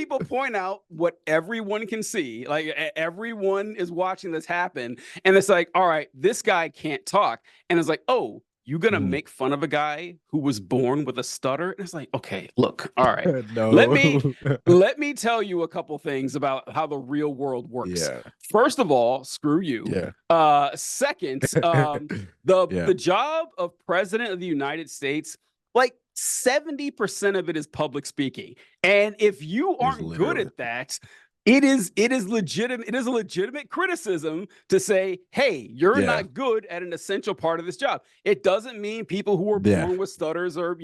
people point out what everyone can see. Like everyone is watching this happen, and it's like, all right, this guy can't talk, and it's like, oh, you gonna Mhm. make fun of a guy who was born with a stutter? And it's like, okay, look, all right, let me No. let me tell you a couple things about how the real world works. Yeah. First of all, screw you. Yeah. Second, the Yeah. the job of president of the United States, like 70% of it is public speaking. And if you Is aren't good literally. at that, it is legitimate. It is a legitimate criticism to say, hey, you're Yeah. not good at an essential part of this job. It doesn't mean people who are Yeah. born with stutters are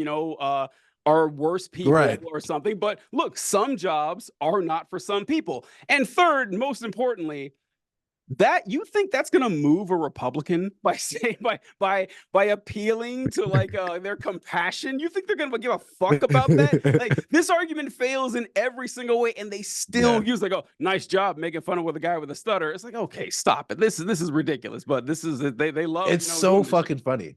worse people Right. or something. But look, some jobs are not for some people. And third, most importantly, that you think that's going to move a Republican by saying by appealing to like their compassion? You think they're going to give a fuck about that? Like this argument fails in every single way, and they still Yeah. use like, oh, nice job making fun of with a guy with a stutter. It's like, okay, stop it. This is ridiculous, but this is they love It's so doing this shit. fucking funny.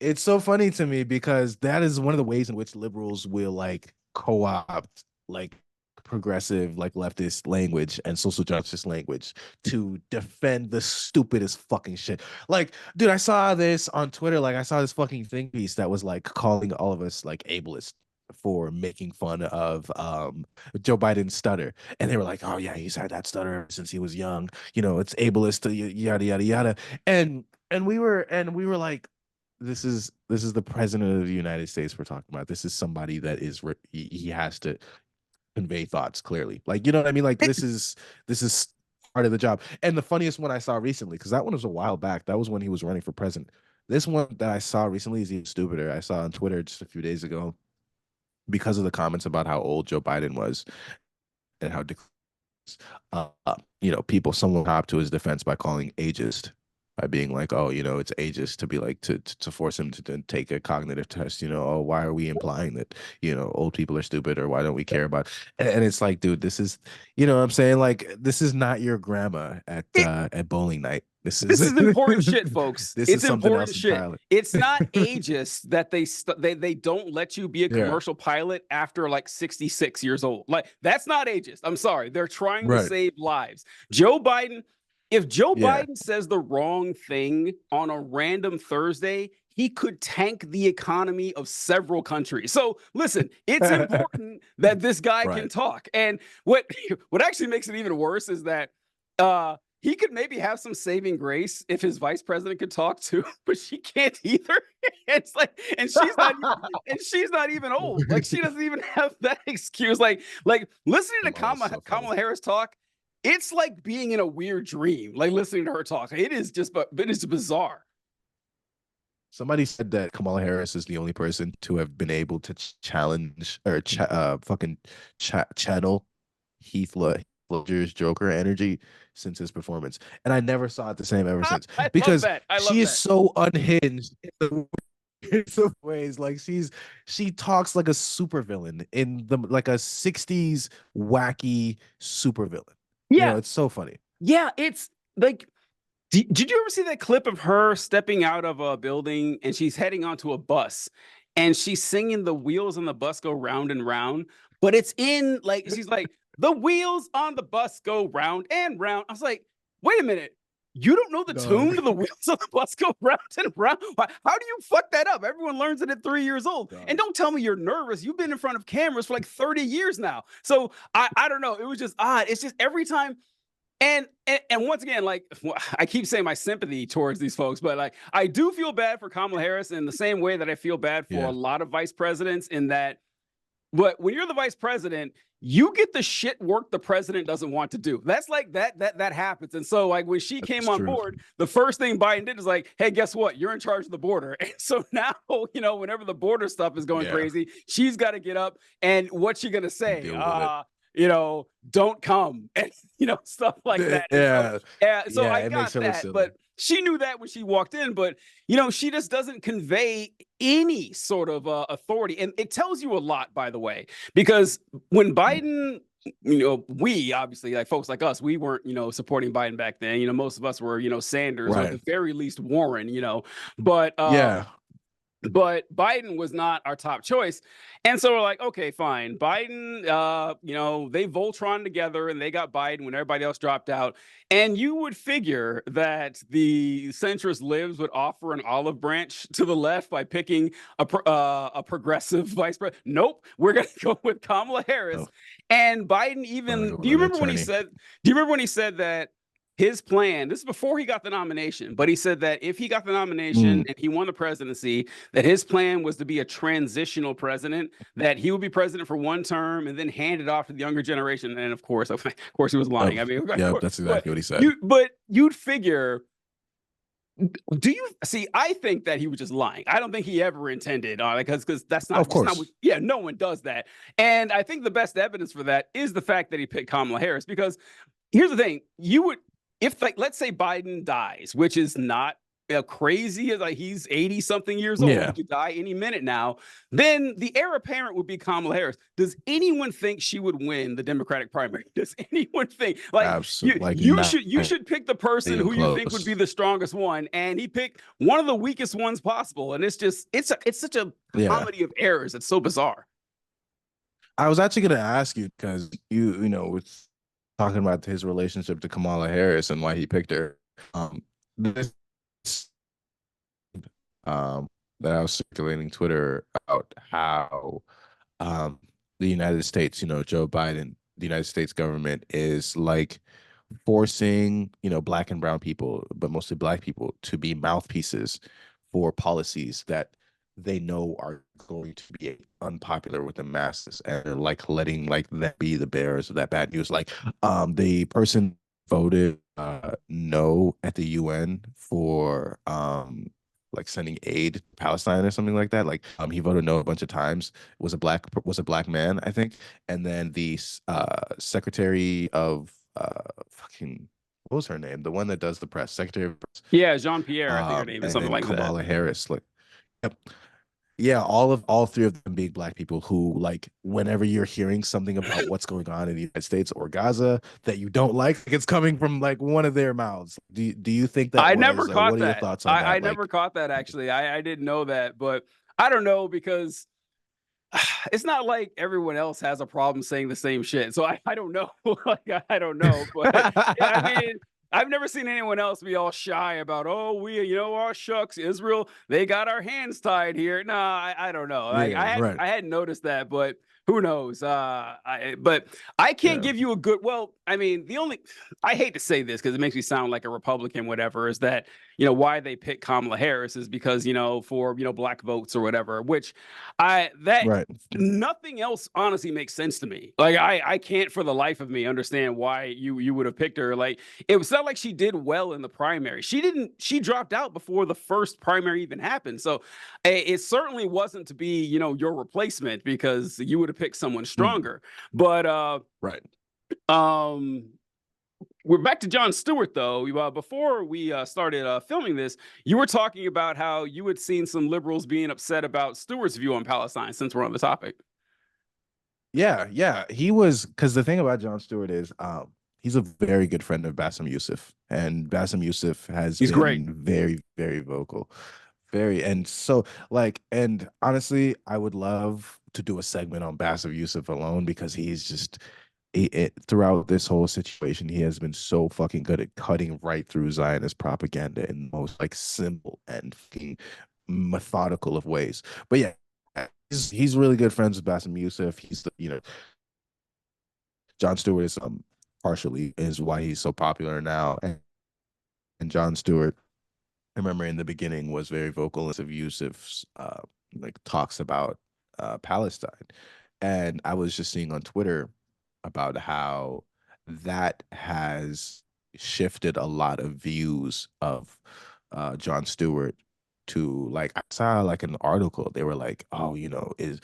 It's so funny to me because that is one of the ways in which liberals will like co-opt like progressive, like leftist language and social justice language to defend the stupidest fucking shit. Like, dude, I saw this on Twitter. Like, I saw this fucking thing piece that was like calling all of us like ableist for making fun of Joe Biden's stutter. And they were like, oh yeah, he's had that stutter since he was young. You know, it's ableist to yada yada yada. And we were like, this is the president of the United States we're talking about. This is somebody that is he has to convey thoughts clearly. Like, you know what I mean? Like this is part of the job. And the funniest one I saw recently, because that one was a while back. That was when he was running for president. This one that I saw recently is even stupider. I saw on Twitter just a few days ago because of the comments about how old Joe Biden was and how people someone hopped to his defense by calling ageist, by being like, oh, it's ageist to be like to force him to take a cognitive test. Oh, why are we implying that old people are stupid, or why don't we care about? And it's like, dude, this is, what I'm saying, like, this is not your grandma at bowling night. This is This is important shit, folks. this is It's something important else shit. entirely. It's not ageist that they don't let you be a Yeah. commercial pilot after like 66 years old. Like that's not ageist. I'm sorry. They're trying to Right. save lives. Joe Biden, if Joe Yeah. Biden says the wrong thing on a random Thursday, he could tank the economy of several countries. So listen, it's important that this guy can Right. talk. And what actually makes it even worse is that he could maybe have some saving grace if his vice president could talk too, but she can't either. It's like, and she's not even old. Like she doesn't even have that excuse. Like listening to Kamala's so funny. Kamala Harris talk, it's like being in a weird dream. Like listening to her talk, it is just, but it is bizarre. Somebody said that Kamala Harris is the only person to have been able to challenge or fucking channel Ledger's Joker energy since his performance, and I never saw it the same ever since I love because that. I she love is that. so unhinged in the weirdest of ways. Like she talks like a supervillain in the like a '60s wacky supervillain. Yeah, It's so funny. yeah. It's like, did you ever see that clip of her stepping out of a building and she's heading onto a bus and she's singing the wheels on the bus go round and round, but it's in like she's like the wheels on the bus go round and round. I was like, wait a minute. You don't know the Dog. tune to the wheels on the bus go round and round? How do you fuck that up? Everyone learns it at 3 years old. And Dog. don't tell me you're nervous. You've been in front of cameras for like 30 years now. So I don't know. It was just odd. It's just every time and once again, like I keep saying my sympathy towards these folks, but like I do feel bad for Kamala Harris in the same way that I feel bad for a Yeah. lot of vice presidents in that but when you're the vice president, you get the shit work the president doesn't want to do. That's like that happens. And so like when she came That's on true. board, the first thing Biden did is like, hey, guess what? You're in charge of the border. And so now, whenever the border stuff is going Yeah. crazy, she's got to get up and what's she gonna And say? deal with it. Don't come and stuff like that. And so Yeah. so Yeah. I It makes got her look that, silly. but she knew that when she walked in, but she just doesn't convey any sort of authority. And it tells you a lot, by the way, because when Biden, we obviously, like folks like us, we weren't, supporting Biden back then. Most of us were, Sanders or at Right. the very least Warren, but Yeah. but Biden was not our top choice. And so we're like, okay, fine. Biden, they Voltron together and they got Biden when everybody else dropped out. And you would figure that the centrist libs would offer an olive branch to the left by picking a progressive vice president. Nope, we're going to go with Kamala Harris. Oh, And Biden gonna even, go do with you an remember when he attorney. said, do you remember when he said that his plan, this is before he got the nomination, but he said that if he got the nomination Mm, and he won the presidency, that his plan was to be a transitional president, that he would be president for one term and then hand it off to the younger generation. And of course, he was lying. oh, I mean, yeah, that's but exactly what he said. you'd figure. Do you see? I think that he was just lying. I don't think he ever intended, because that's Of not just not. course. Yeah, no one does that. And I think the best evidence for that is the fact that he picked Kamala Harris. Because here's the thing: you would, if, like, let's say Biden dies, which is not crazy, like he's 80 something years old, he Yeah, could die any minute now, then the heir apparent would be Kamala Harris. Does anyone think she would win the Democratic primary? Does anyone think, like, absolutely. Like not you should pick the person even who you think would be close. the strongest one, and he picked one of the weakest ones possible, and it's such a Yeah. comedy of errors. It's so bizarre. I was actually going to ask you because with talking about his relationship to Kamala Harris and why he picked her. This um, that I was circulating Twitter about how um, the United States, Joe Biden, the United States government is like forcing, black and brown people, but mostly black people, to be mouthpieces for policies that they know are going to be unpopular with the masses, and they're like letting like them be the bearers of that bad news. Like the person voted no at the UN for like sending aid to Palestine or something like that. Like he voted no a bunch of times. Was a black man, I think. And then the secretary of fucking what was her name? The one that does the press, secretary of press. Yeah, Jean Pierre, I think her name is And something then like that. Kamala Harris. Like, yep. Yeah, all three of them being black people who, like, whenever you're hearing something about what's going on in the United States or Gaza that you don't like, it's coming from like one of their mouths. Do you think that I never was, or caught what are your that. thoughts on I that? never Like, caught that, actually. I didn't know that, but I don't know, because it's not like everyone else has a problem saying the same shit. So I don't know. Like, I don't know. But yeah, I mean, I've never seen anyone else be all shy about, oh, oh, shucks, Israel, they got our hands tied here. No, I don't know. Like, yeah, right. I hadn't noticed that, but who knows? But I can't Yeah. give you a good, well, I mean, I hate to say this because it makes me sound like a Republican, whatever, is that, why they pick Kamala Harris is because, for, black votes or whatever, which that Right. nothing else honestly makes sense to me. Like, I can't for the life of me understand why you would have picked her. Like, it was not like she did well in the primary. She dropped out before the first primary even happened. So it certainly wasn't to be, your replacement, because you would have picked someone Mm, stronger. But right. um we're back to Jon Stewart, though. Before we started filming this, you were talking about how you had seen some liberals being upset about Stewart's view on Palestine, since we're on the topic. Yeah, yeah. He was, because the thing about Jon Stewart is he's a very good friend of Bassem Youssef. And Bassem Youssef has He's great. been very, very vocal. Very, and so like, and honestly, I would love to do a segment on Bassem Youssef alone because he's just throughout this whole situation, he has been so fucking good at cutting right through Zionist propaganda in the most like simple and fucking methodical of ways. But yeah, he's really good friends with Bassem Youssef. He's the, Jon Stewart is partially is why he's so popular now. And Jon Stewart, I remember in the beginning, was very vocal of Yusuf's like talks about Palestine. And I was just seeing on Twitter about how that has shifted a lot of views of Jon Stewart to, like, I saw like an article. They were like, oh, is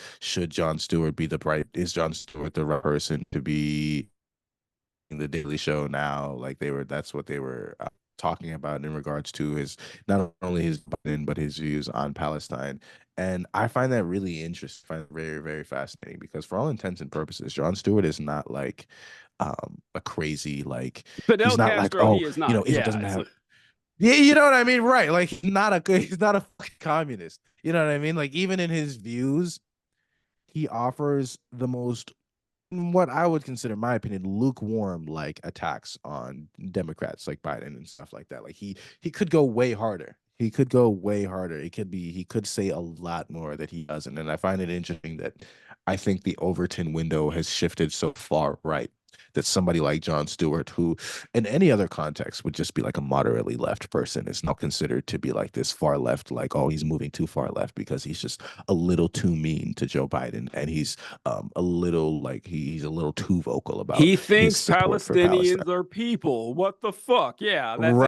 Jon Stewart the right person to be in the Daily Show now? Like that's what they were talking about in regards to his, not only his Biden, but his views on Palestine. And I find that really interesting, find it very, very fascinating, because for all intents and purposes, Jon Stewart is not like a crazy, like, he's Fidel not like, Castro, oh, he is not. Israel Yeah, doesn't it's have, Yeah, you know what I mean, right? Like he's not a fucking communist. You know what I mean? Like even in his views, he offers the most what I would consider, in my opinion, lukewarm like attacks on Democrats like Biden and stuff like that. Like he could go way harder. He could go way harder. He could say a lot more that he doesn't. And I find it interesting that I think the Overton window has shifted so far right that somebody like John Stewart, who in any other context would just be like a moderately left person, is now considered to be like this far left, like, oh, he's moving too far left because he's just a little too mean to Joe Biden and he's a little like he's a little too vocal about He his thinks support for Palestine. Palestinians are people. What the fuck? Yeah, that's Right.